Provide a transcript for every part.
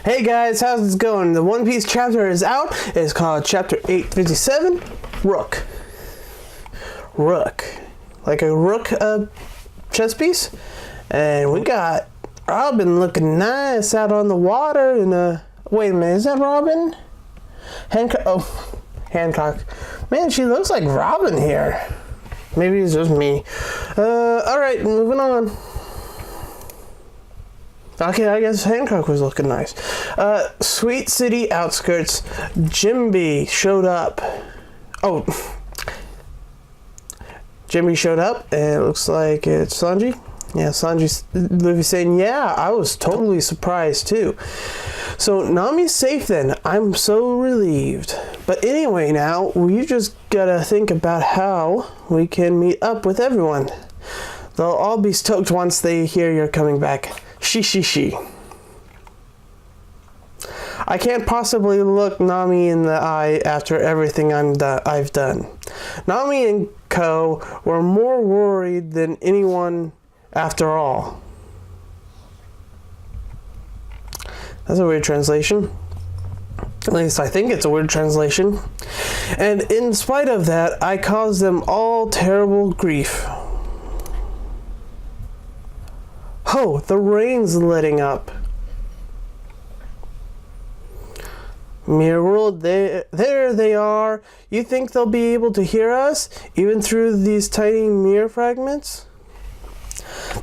Hey guys, how's it going? The One Piece chapter is out. It's called Chapter 857, Rook. Rook. Like a rook chess piece. And we got Robin looking nice out on the water in a... Wait a minute, is that Robin? Hancock. Oh, Hancock. Man, she looks like Robin here. Maybe it's just me. Alright, moving on. Okay, I guess Hancock was looking nice. Sweet City outskirts. Jimby showed up. Oh. Jimby showed up, and it looks like it's Sanji. Yeah, Sanji's Luffy saying, yeah, I was totally surprised too. So Nami's safe then. I'm so relieved. But anyway now, we just gotta think about how we can meet up with everyone. They'll all be stoked once they hear you're coming back. She. I can't possibly look Nami in the eye after everything I've done. Nami and Co. were more worried than anyone after all. That's a weird translation. At least I think it's a weird translation. And in spite of that, I caused them all terrible grief. Oh, the rain's letting up. Mirror World, there they are. You think they'll be able to hear us, even through these tiny mirror fragments?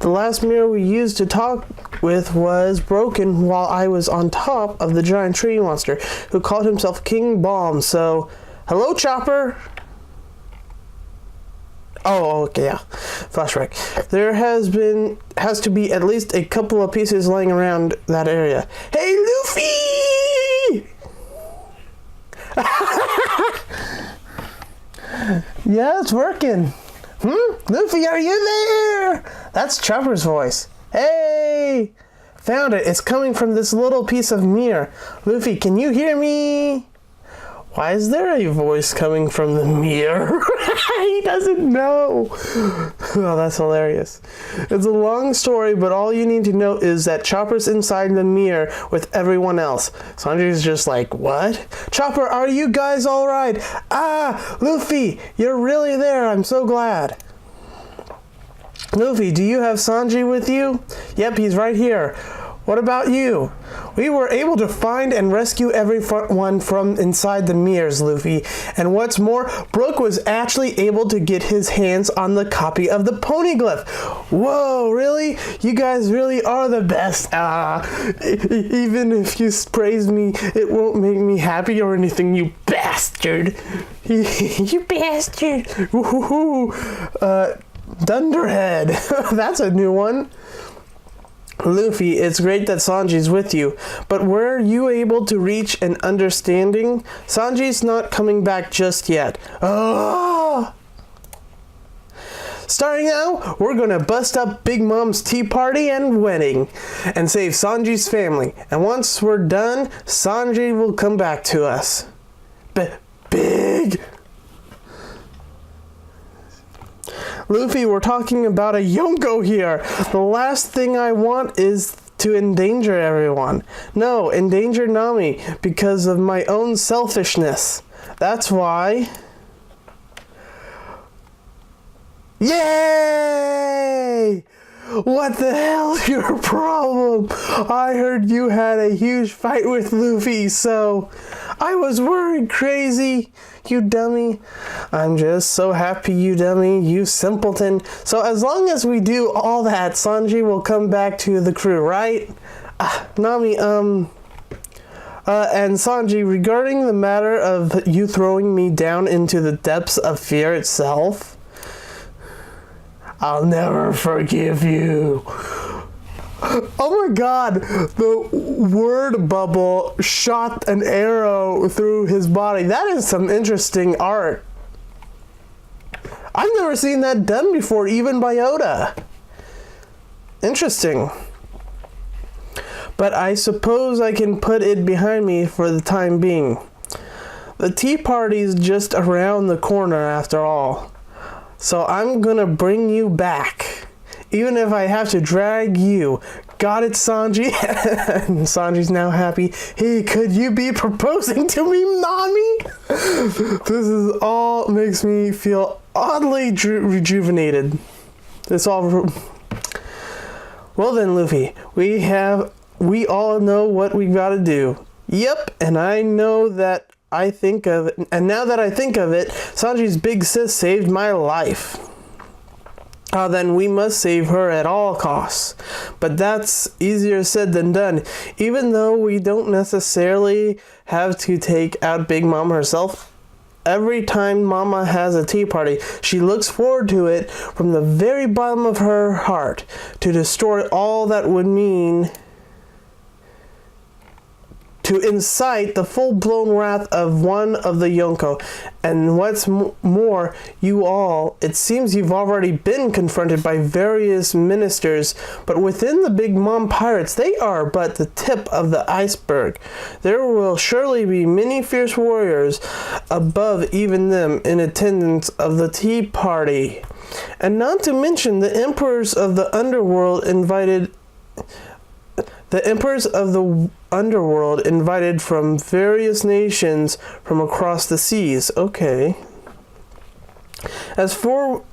The last mirror we used to talk with was broken while I was on top of the giant tree monster, who called himself King Balm, so... Hello, Chopper! Oh, okay, yeah. Flashback. There has to be at least a couple of pieces laying around that area. Hey, Luffy! Yeah, it's working. Luffy, are you there? That's Chopper's voice. Hey! Found it. It's coming from this little piece of mirror. Luffy, can you hear me? Why is there a voice coming from the mirror? He doesn't know. Oh, that's hilarious. It's a long story, but all you need to know is that Chopper's inside the mirror with everyone else. Sanji's just like, what? Chopper, are you guys all right? Ah, Luffy, you're really there. I'm so glad. Luffy, do you have Sanji with you? Yep, he's right here. What about you? We were able to find and rescue everyone from inside the mirrors, Luffy. And what's more, Brook was actually able to get his hands on the copy of the Poneglyph. Whoa, really? You guys really are the best. Even if you praise me, it won't make me happy or anything, you bastard. You bastard. Woohoo. Dunderhead. That's a new one. Luffy, it's great that Sanji's with you, but were you able to reach an understanding? Sanji's not coming back just yet. Oh! Starting now, we're gonna bust up Big Mom's tea party and wedding, and save Sanji's family. And once we're done, Sanji will come back to us. Big! Luffy, we're talking about a Yonko here. The last thing I want is to endanger everyone. No, endanger Nami because of my own selfishness. That's why... Yay! What the hell's your problem? I heard you had a huge fight with Luffy, so I was worried crazy. You dummy. I'm just so happy, you dummy, you simpleton. So as long as we do all that, Sanji will come back to the crew, right? Nami, and Sanji, regarding the matter of you throwing me down into the depths of fear itself, I'll never forgive you. Oh my god, the word bubble shot an arrow through his body. That is some interesting art. I've never seen that done before, even by Oda. Interesting. But I suppose I can put it behind me for the time being. The tea party's just around the corner after all. So I'm gonna bring you back. Even if I have to drag you got it, Sanji. And Sanji's now happy. Hey, could you be proposing to me, Nami? This is all makes me feel oddly rejuvenated. This all... Well then, Luffy, we all know what we gotta do. Yep, and I know that I think of it, and now that I think of it, Sanji's big sis saved my life. Then we must save her at all costs. But that's easier said than done. Even though we don't necessarily have to take out Big Mom herself, every time Mama has a tea party, she looks forward to it from the very bottom of her heart. To destroy all that would mean to incite the full-blown wrath of one of the Yonko. And what's more, you all, it seems you've already been confronted by various ministers, but within the Big Mom pirates, they are but the tip of the iceberg. There will surely be many fierce warriors above even them in attendance of the tea party. And not to mention the emperors of the underworld invited from various nations from across the seas. Okay. As for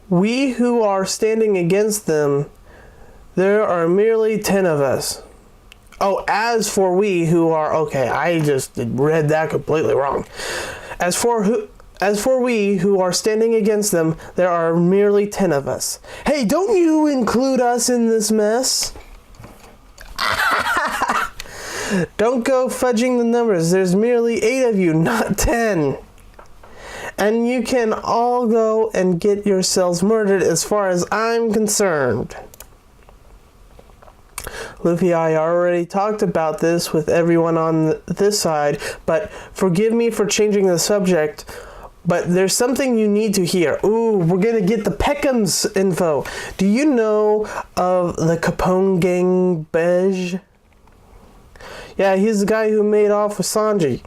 we who are standing against them, there are merely 10 of us. Oh, as for we who are... Okay, I just read that completely wrong. As for we who are standing against them, there are merely 10 of us. Hey, don't you include us in this mess? Don't go fudging the numbers. There's merely 8 of you, not 10. And you can all go and get yourselves murdered as far as I'm concerned. Luffy, I already talked about this with everyone on this side, but forgive me for changing the subject. But there's something you need to hear. Ooh, we're gonna get the Peckham's info. Do you know of the Capone Gang Beige? Yeah, he's the guy who made off with Sanji.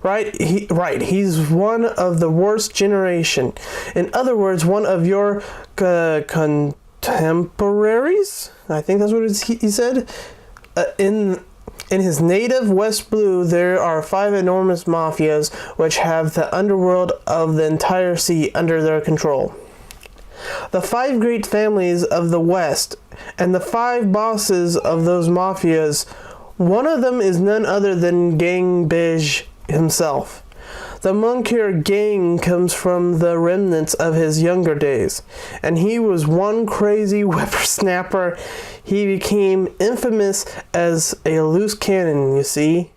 Right? He's one of the worst generation. In other words, one of your contemporaries? I think that's what he said. In his native West Blue, there are 5 enormous mafias which have the underworld of the entire sea under their control. The 5 great families of the West and the 5 bosses of those mafias, one of them is none other than Gang Bij himself. The Moncure gang comes from the remnants of his younger days, and he was one crazy whippersnapper. He became infamous as a loose cannon, you see.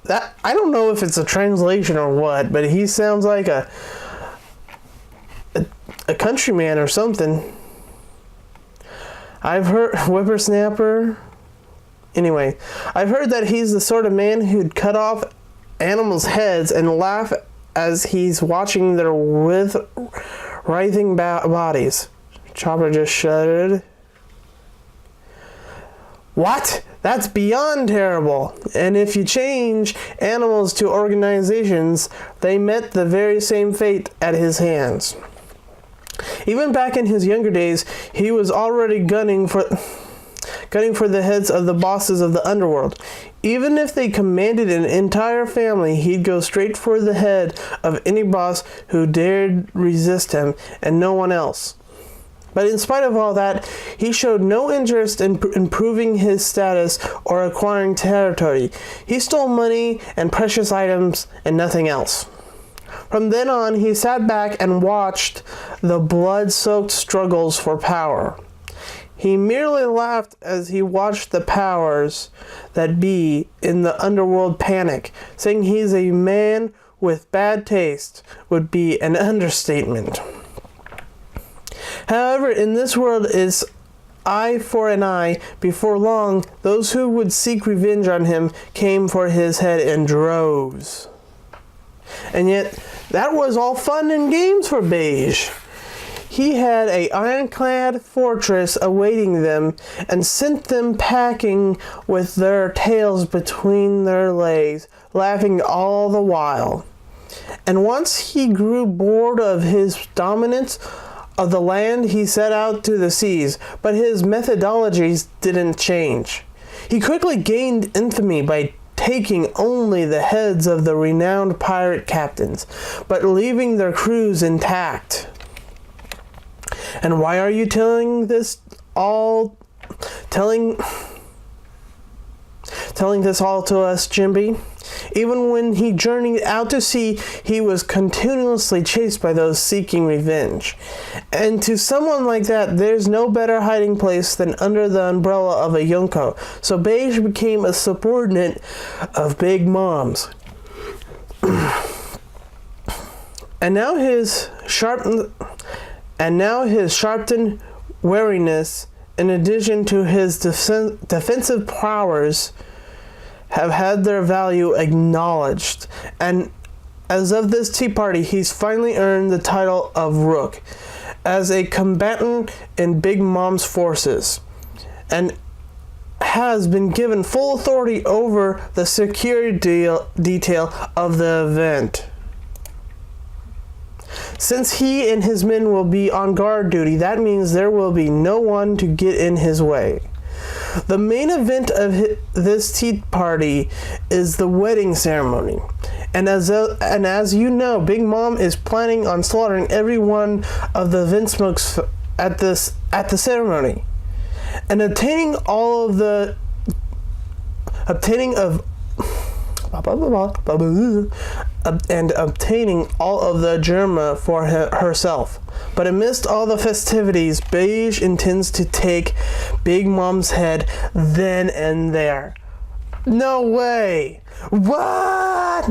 That I don't know if it's a translation or what, but he sounds like a countryman or something. I've heard whippersnapper. Anyway, I've heard that he's the sort of man who'd cut off animals' heads and laugh as he's watching their writhing bodies. Chopper just shuddered. What? That's beyond terrible. And if you change animals to organizations, they met the very same fate at his hands. Even back in his younger days, he was already gunning for the heads of the bosses of the underworld. Even if they commanded an entire family, he'd go straight for the head of any boss who dared resist him, and no one else. But in spite of all that, he showed no interest in improving his status or acquiring territory. He stole money and precious items and nothing else. From then on, he sat back and watched the blood-soaked struggles for power. He merely laughed as he watched the powers that be in the underworld panic. Saying he's a man with bad taste would be an understatement. However, in this world it's eye for an eye. Before long, those who would seek revenge on him came for his head in droves. And yet, that was all fun and games for Beige. He had an ironclad fortress awaiting them and sent them packing with their tails between their legs, laughing all the while. And once he grew bored of his dominance of the land, he set out to the seas, but his methodologies didn't change. He quickly gained infamy by taking only the heads of the renowned pirate captains, but leaving their crews intact. And why are you telling this all to us, Jimby? Even when he journeyed out to sea, he was continuously chased by those seeking revenge. And to someone like that, there's no better hiding place than under the umbrella of a Yonko. So Beige became a subordinate of Big Mom's. And now his sharpened wariness, in addition to his defensive powers, have had their value acknowledged. And as of this tea party, he's finally earned the title of Rook as a combatant in Big Mom's forces, and has been given full authority over the security detail of the event. Since he and his men will be on guard duty, that means there will be no one to get in his way. The main event of this tea party is the wedding ceremony. And as you know, Big Mom is planning on slaughtering every one of the Vinsmokes at the ceremony. And obtaining all of the germa for herself. But amidst all the festivities, Beige intends to take Big Mom's head then and there. No way! What?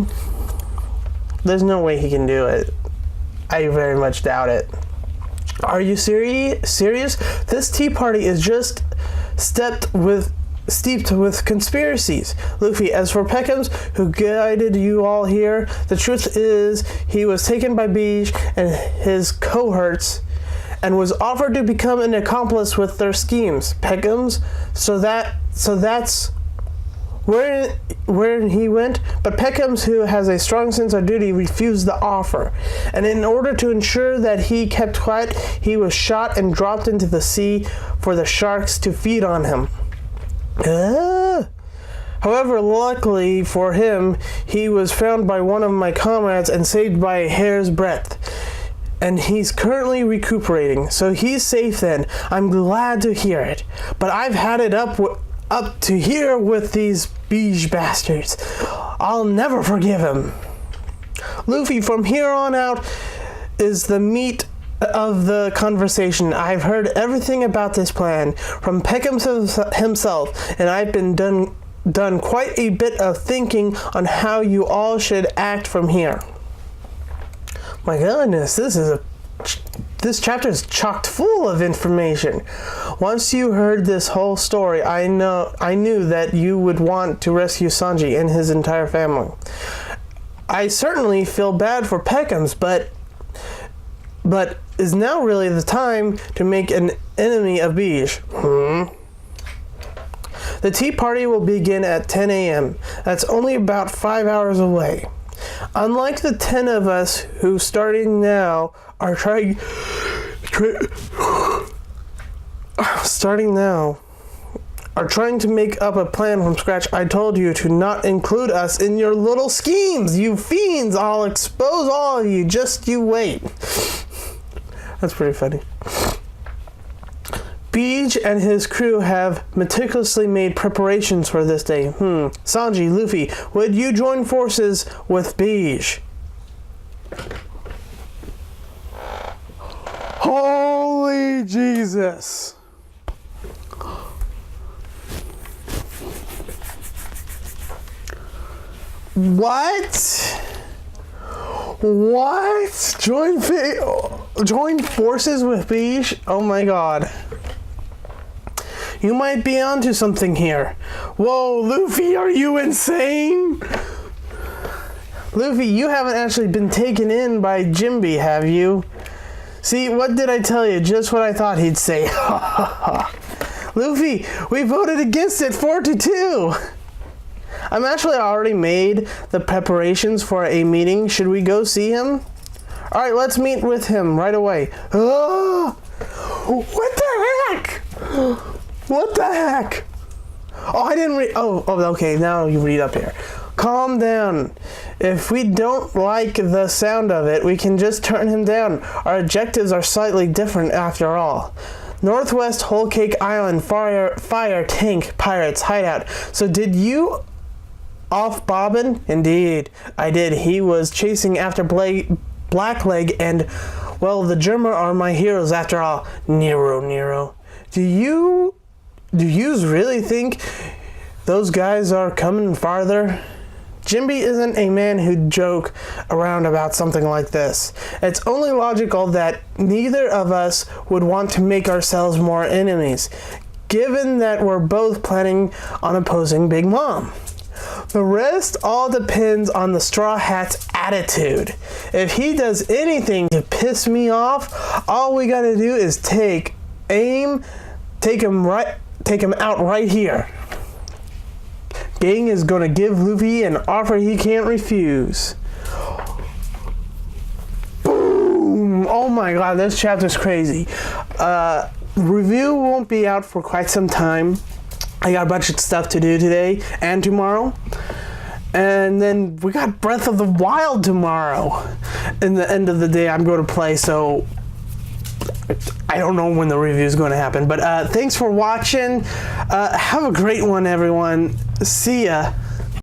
There's no way he can do it. I very much doubt it. Are you serious? This tea party is just steeped with conspiracies. Luffy, as for Peckham's, who guided you all here, the truth is he was taken by Beige and his cohorts and was offered to become an accomplice with their schemes. Peckham's, so that's where he went, but Peckham's, who has a strong sense of duty, refused the offer. And in order to ensure that he kept quiet, he was shot and dropped into the sea for the sharks to feed on him. However, luckily for him, he was found by one of my comrades and saved by a hair's breadth. And he's currently recuperating, so he's safe then. I'm glad to hear it. But I've had it up to here with these Beige bastards. I'll never forgive him. Luffy, from here on out is the meat of the conversation. I've heard everything about this plan from Peckham himself, and I've been done quite a bit of thinking on how you all should act from here. My goodness, this chapter is chocked full of information. Once you heard this whole story, I knew that you would want to rescue Sanji and his entire family. I certainly feel bad for Peckham's, but is now really the time to make an enemy of Beige? The tea party will begin at 10 a.m. That's only about 5 hours away. Unlike the 10 of us who starting now are trying to make up a plan from scratch, I told you to not include us in your little schemes, you fiends. I'll expose all of you. Just you wait. That's pretty funny. Beige and his crew have meticulously made preparations for this day. Sanji, Luffy, would you join forces with Beige? Holy Jesus. What? What? Join forces with Beige? Oh my god. You might be onto something here. Whoa, Luffy, are you insane? Luffy, you haven't actually been taken in by Jimby, have you? See, what did I tell you? Just what I thought he'd say. Luffy, we voted against it 4-2. I'm actually already made the preparations for a meeting. Should we go see him? All right, let's meet with him right away. Oh, what the heck? What the heck? Oh, I didn't read. Oh, okay. Now you read up here. Calm down. If we don't like the sound of it, we can just turn him down. Our objectives are slightly different after all. Northwest Whole Cake Island fire tank pirates hideout. So did you off Bobbin? Indeed, I did. He was chasing after Blackleg and, well, the Germa are my heroes after all. Nero. Do you really think those guys are coming farther? Jimby isn't a man who'd joke around about something like this. It's only logical that neither of us would want to make ourselves more enemies, given that we're both planning on opposing Big Mom. The rest all depends on the Straw Hat's attitude. If he does anything to piss me off, all we gotta do is take him out right here. Gang is gonna give Luffy an offer he can't refuse. Boom! Oh my god, this chapter's crazy. Review won't be out for quite some time. I got a bunch of stuff to do today and tomorrow. And then we got Breath of the Wild tomorrow. In the end of the day, I'm going to play, so I don't know when the review is going to happen. But thanks for watching. Have a great one, everyone. See ya.